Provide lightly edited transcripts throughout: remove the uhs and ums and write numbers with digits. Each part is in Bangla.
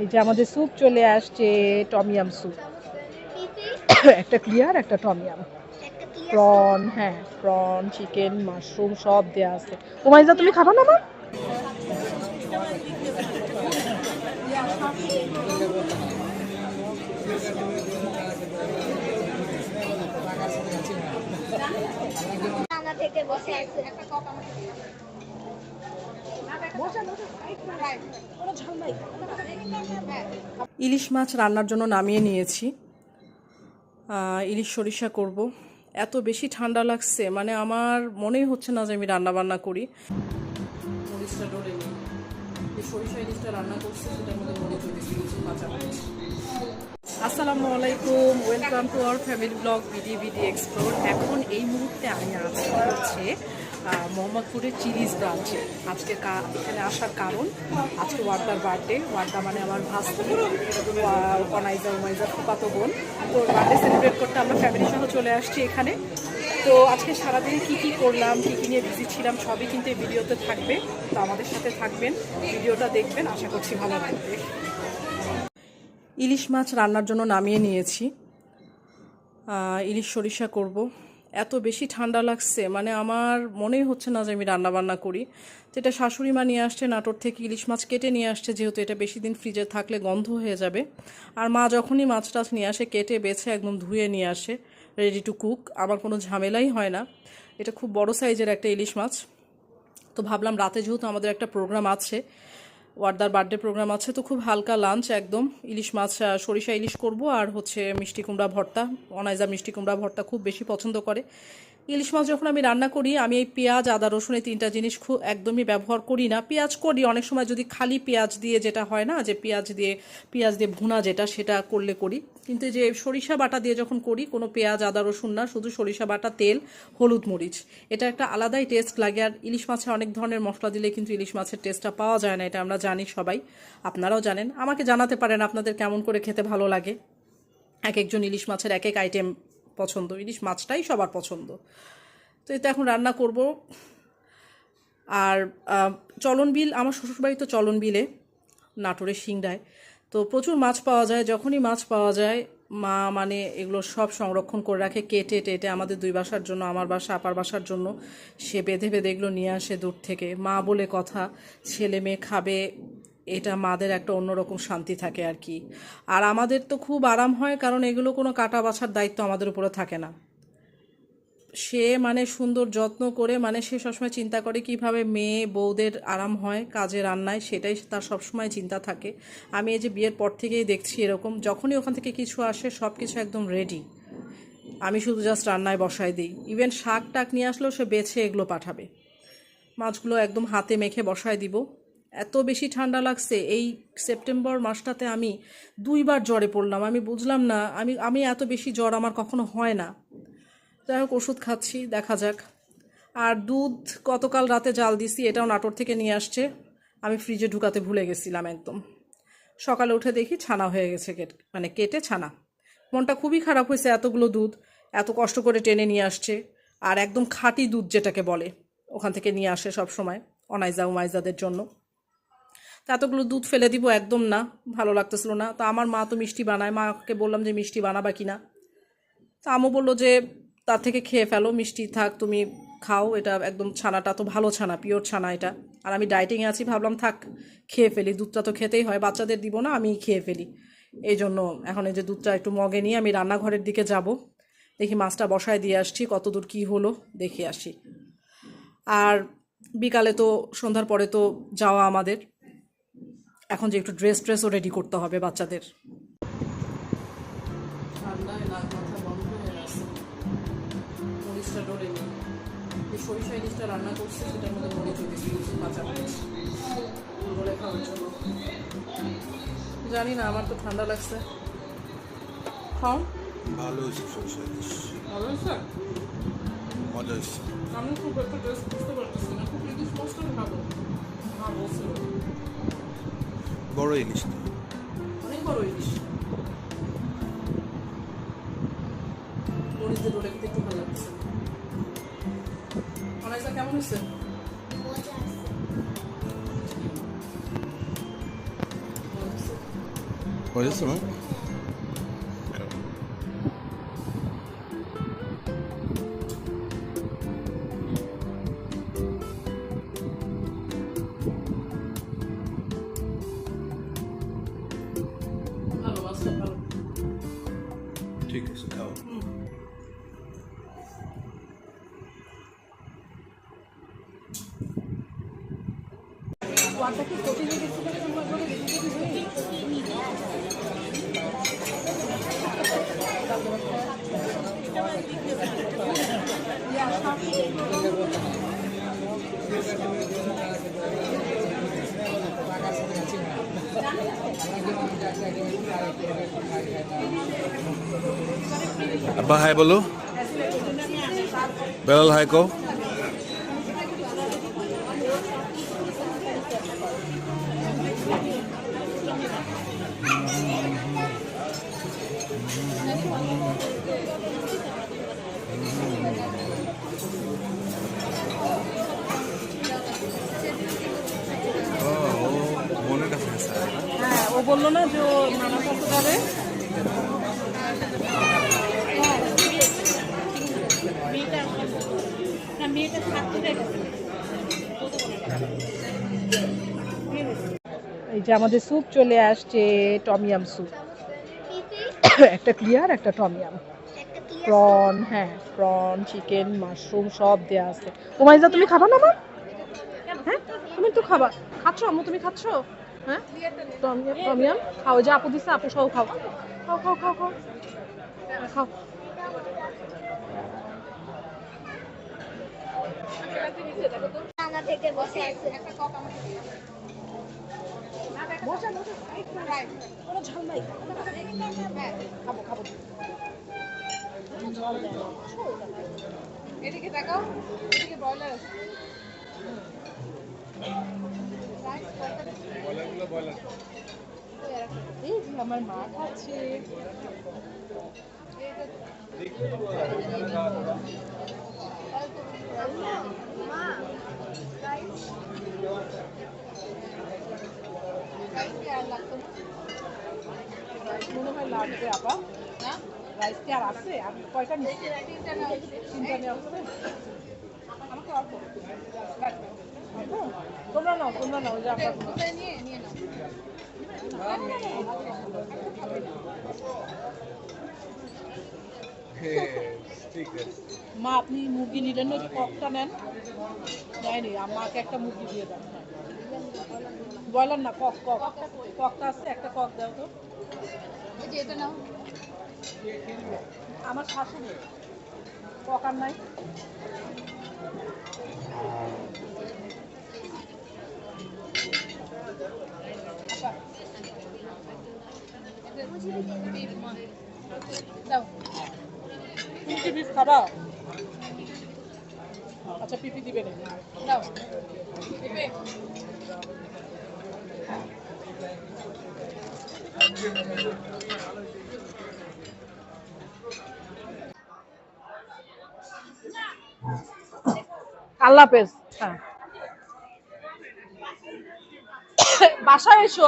এই যে আমাদের স্যুপ চলে আসছে, টমিয়াম স্যুপ। একটা ক্লিয়ার, একটা টমিয়াম। প্রন, হ্যাঁ প্রন, চিকেন, মাশরুম সব দেওয়া আছে। ওমাইজা তুমি খাবা না মা? ইলিশ মাছ রান্নার জন্য নামিয়ে নিয়েছি। ইলিশ সরিষা করব। এত বেশি ঠান্ডা লাগছে, মানে আমার মনেই হচ্ছে না যে আমি রান্না বান্না করি। মরিচটা ডলে নিই, যে সরিষা ইলিশটা রান্না করছি সেটার মধ্যে মরিচ দিয়েছি, কাঁচা মরিচ। আসসালামু আলাইকুম, welcome to our family blog BD explore. এখন এই মুহূর্তে আমি আছি হচ্ছে মোহাম্মদপুরের চিলিজ ব্রাঞ্চে। আজকে এখানে আসার কারণ, আজকে ওয়ার্দার বার্থডে। ওয়ার্দা মানে আমার ভাস্তি, অনাইজা উমাইজা ফুপাতো বোন। তো বার্থডে সেলিব্রেট করতে আমরা ফ্যামিলি সহ চলে আসছি এখানে। তো আজকে সারাদিনে কী করলাম, কী নিয়ে বিজি ছিলাম সবই কিন্তু এই ভিডিওতে থাকবে। তো আমাদের সাথে থাকবেন, ভিডিওটা দেখবেন, আশা করছি ভালো লাগবে। ইলিশ মাছ রান্নার জন্য নামিয়ে নিয়েছি। ইলিশ সরিষা করব। এত বেশি ঠান্ডা লাগছে, মানে আমার মনেই হচ্ছে না যে আমি রান্না বান্না করি। যেটা শাশুড়ি মা নিয়ে আসছে নাটোর থেকে, ইলিশ মাছ কেটে নিয়ে আসছে, যেহেতু এটা বেশি দিন ফ্রিজে থাকলে গন্ধ হয়ে যাবে। আর মা যখনই মাছ টাছ নিয়ে আসে কেটে বেছে একদম ধুয়ে নিয়ে আসে, রেডি টু কুক। আমার কোনো ঝামেলাই হয় না। এটা খুব বড় সাইজের একটা ইলিশ মাছ। তো ভাবলাম রাতে যেহেতু আমাদের একটা প্রোগ্রাম আছে, ওয়ার্দার বার্থডে প্রোগ্রাম আছে, তো খুব হালকা লাঞ্চ একদম। ইলিশ মাছ সরিষা ইলিশ করব, আর হচ্ছে মিষ্টি কুমড়া ভর্তা। অনাইজা মিষ্টি কুমড়া ভর্তা খুব বেশি পছন্দ করে। ইলিশ মাছ যখন আমি রান্না করি, আমি এই পেঁয়াজ, আদা, রসুন এই তিনটা জিনিস খুব একদমই ব্যবহার করি না। পেঁয়াজ করি অনেক সময়, যদি খালি পেঁয়াজ দিয়ে, যেটা হয় না যে পেঁয়াজ দিয়ে ভুনা, যেটা সেটা করলে করি। কিন্তু যে সরিষা বাটা দিয়ে যখন করি, কোনো পেঁয়াজ, আদা, রসুন না, শুধু সরিষা বাটা, তেল, হলুদ, মরিচ, এটা একটা আলাদাই টেস্ট লাগে। আর ইলিশ মাছে অনেক ধরনের মশলা দিলে কিন্তু ইলিশ মাছের টেস্টটা পাওয়া যায় না, এটা আমরা জানি সবাই, আপনারাও জানেন। আমাকে জানাতে পারেন আপনাদের কেমন করে খেতে ভালো লাগে। এক একজন ইলিশ মাছের এক এক আইটেম পছন্দ, ইলিশ মাছটাই সবার পছন্দ। তো এটা এখন রান্না করব। আর চলন বিল, আমার শ্বশুরবাড়ি তো চলন বিলে, নাটোরের সিংড়ায়। তো প্রচুর মাছ পাওয়া যায়। যখনই মাছ পাওয়া যায়, মা মানে এগুলো সব সংরক্ষণ করে রাখে, কেটে টেটে আমাদের দুই বাসার জন্য, আমার বাসা আপার বাসার জন্য। সে বেঁধে এগুলো নিয়ে আসে দূর থেকে। মা বলে কথা, ছেলে মেয়ে খাবে, এটা মাদের একটা অন্যরকম শান্তি থাকে আর কি। আর আমাদের তো খুব আরাম হয়, কারণ এগুলো কোনো কাটা বাছার দায়িত্ব আমাদের উপরে থাকে না। সে মানে সুন্দর যত্ন করে, মানে সে সবসময় চিন্তা করে কিভাবে মেয়ে বউদের আরাম হয় কাজে রান্নায়, সেটাই তার সবসময় চিন্তা থাকে। আমি এই যে বিয়ের পর থেকেই দেখছি এরকম, যখনই ওখান থেকে কিছু আসে সব কিছু একদম রেডি, আমি শুধু জাস্ট রান্নায় বসায় দিই। ইভেন শাক টাক নিয়ে আসলেও সে বেছে এগুলো পাঠাবে। মাছগুলো একদম হাতে মেখে বসায় দিব। এত বেশি ঠান্ডা লাগছে। এই সেপ্টেম্বর মাসটাতে আমি 2বার জ্বরে পড়লাম। আমি বুঝলাম না, আমি এত বেশি জ্বর আমার কখনো হয় না। যাই হোক, ওষুধ খাচ্ছি, দেখা যাক। আর দুধ গতকাল রাতে জাল দিছি, এটাও নাটোর থেকে নিয়ে আসছে। আমি ফ্রিজে ঢুকাতে ভুলে গেছিলাম একদম। সকালে উঠে দেখি ছানা হয়ে গেছে, মানে কেটে ছানা। মনটা খুবই খারাপ হয়েছে, এতগুলো দুধ এত কষ্ট করে টেনে নিয়ে আসছে। আর একদম খাঁটি দুধ যেটাকে বলে, ওখান থেকে নিয়ে আসে সব সময় অনাইজা উমাইজাদের জন্য। তা এতগুলো দুধ ফেলে দিব একদম না, ভালো লাগতেছিল না। তা আমার মা তো মিষ্টি বানায়, মাকে বললাম যে মিষ্টি বানাবা কিনা। তা আমও বললো যে তার থেকে খেয়ে ফেলো, মিষ্টি থাক, তুমি খাও, এটা একদম ছানাটা তো ভালো ছানা, পিওর ছানা এটা। আর আমি ডায়েটিংয়ে আছি, ভাবলাম থাক খেয়ে ফেলি, দুধটা তো খেতেই হয়, বাচ্চাদের দিব না, আমি খেয়ে ফেলি। এই জন্য এখন এই যে দুধটা একটু মগে নিয়ে আমি রান্নাঘরের দিকে যাব। দেখি মাছটা বসায় দিয়ে আসছি, কত দূর কী হলো দেখে আসি। আর বিকালে তো, সন্ধ্যার পরে তো যাওয়া আমাদের। এখন যে একটু ড্রেসও রেডি করতে হবে বাচ্চাদের। ঠান্ডায় নাক মাথা বন্ধ হয়ে গেছে। মরিচটা ডলে নিই, যে সরিষা ইলিশটা রান্না করছি সেটার মধ্যে মরিচ দিয়েছি, কাঁচা মরিচ, বলে খাওয়ার জন্য। জানি না, আমার তো ঠান্ডা লাগছে। খাও। ভালো হয়েছে সরিষা ইলিশ, ভালো হয়েছে, মজা হয়েছে। আমি খুব একটা টেস্ট বুঝতে পারতেছি না, খুব ইলিশ মাছটাই ভালো। মা বলছিল বড় ইলিশ না, অনেক বড় ইলিশ। মরিচ দিয়ে ডলে খেতে একটু ভালো লাগছে। অনাইজা কেমন হয়েছে? বুঝেছো না? ভালো মাছটা ভালো। ঠিক আছে, খাও। আব্বা হাই বলো, বেলাল হাই কো। ও মনের কাছে গেছে। হ্যাঁ, ও বললো না যে ও নানা করতে যাবে। এই যে আমাদের স্যুপ চলে আসছে, টমিয়াম স্যুপ। একটা ক্লিয়ার, একটা টমিয়াম। প্রন, হ্যাঁ প্রন, চিকেন, মাশরুম সব দেয়া আছে। ওমাইজা তুমি খাবা না মা? হ্যাঁ তুমি তো খাবা। খাচ্ছ আম্মু, তুমি খাচ্ছ? হ্যাঁ টমিয়াম, টমিয়াম খাও। যে আপু দিচ্ছে, আপু সহ খাও। খাও খাও খাও খাও খাও। থেকে বসে আছে মজা মজা, কোনো ঝাল নাই। খাবো খাবো। ঝাল দেয় না। এদিকে তাকাও, এদিকে ব্রয়লার আছে। এই যে আমার মা খাচ্ছে। মা রাইস রাইস কি আর লাগতো না? মনে হয় লাগবে আপা। না রাইস কি আর আছে? আর কয়টা নিচ্ছি? তিনটা না হয়েছে তিনটা নেওয়া হবে। আমাকে অল্প তোমরা নাও, তোমরা নাও। ওই যে আপা কোথায় নিয়ে নিয়ে নাও। ঠিক আছে। মা আপনি মুরগি নিলেন না, একটু ককটা নেন। নেয়নি, আমাকে একটা মুরগি দিয়ে দেন। ব্রয়লার না, কক কক। ককটা আছে, একটা কক দাও তো। ওই যে এটা নাও। আমার শাশুড়ি কক আর নাই। আচ্ছা, দাও তুমি কি বিফ খাবা? আচ্ছা পিপি দিবে না। দাও পেঁপে আল্লাহ হাফেজ। হ্যাঁ, বাসায় এসো।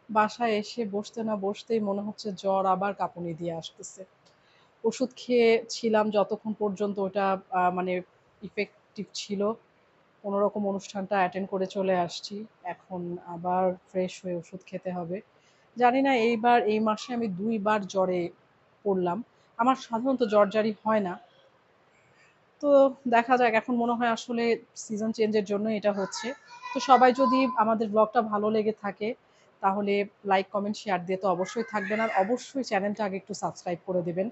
বাসায় এসে বসতে না বসতেই মনে হচ্ছে জ্বর আবার কাঁপুনি দিয়ে আসতেছে। ওষুধ খেয়ে ছিলাম যতক্ষণ পর্যন্ত ওটা মানে ইফেক্টিভ ছিল। কোনোরকম অনুষ্ঠানটা অ্যাটেন্ড করে চলে আসছি। এখন আবার ফ্রেশ হয়ে ওষুধ খেতে হবে। জানি না এইবার এই মাসে আমি ২ বার জ্বরে পড়লাম। আমার সাধারণত জ্বর-জারি হয় না। তো দেখা যাক, এখন মনে হয় আসলে সিজন চেঞ্জের জন্যই এটা হচ্ছে। তো সবাই যদি আমাদের ব্লগটা ভালো লেগে থাকে তাহলে লাইক, কমেন্ট, শেয়ার দিয়ে তো অবশ্যই থাকবেন। আর অবশ্যই চ্যানেলটা আগে একটু সাবস্ক্রাইব করে দিবেন।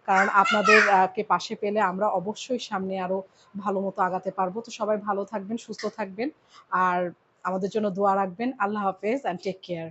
কারণ আপনাদের কে পাশে পেলে আমরা অবশ্যই সামনে আরো ভালো মতো আগাতে পারবো। তো সবাই ভালো থাকবেন, সুস্থ থাকবেন। আর আমাদের জন্য দোয়া রাখবেন। আল্লাহ হাফেজ অ্যান্ড টেক কেয়ার।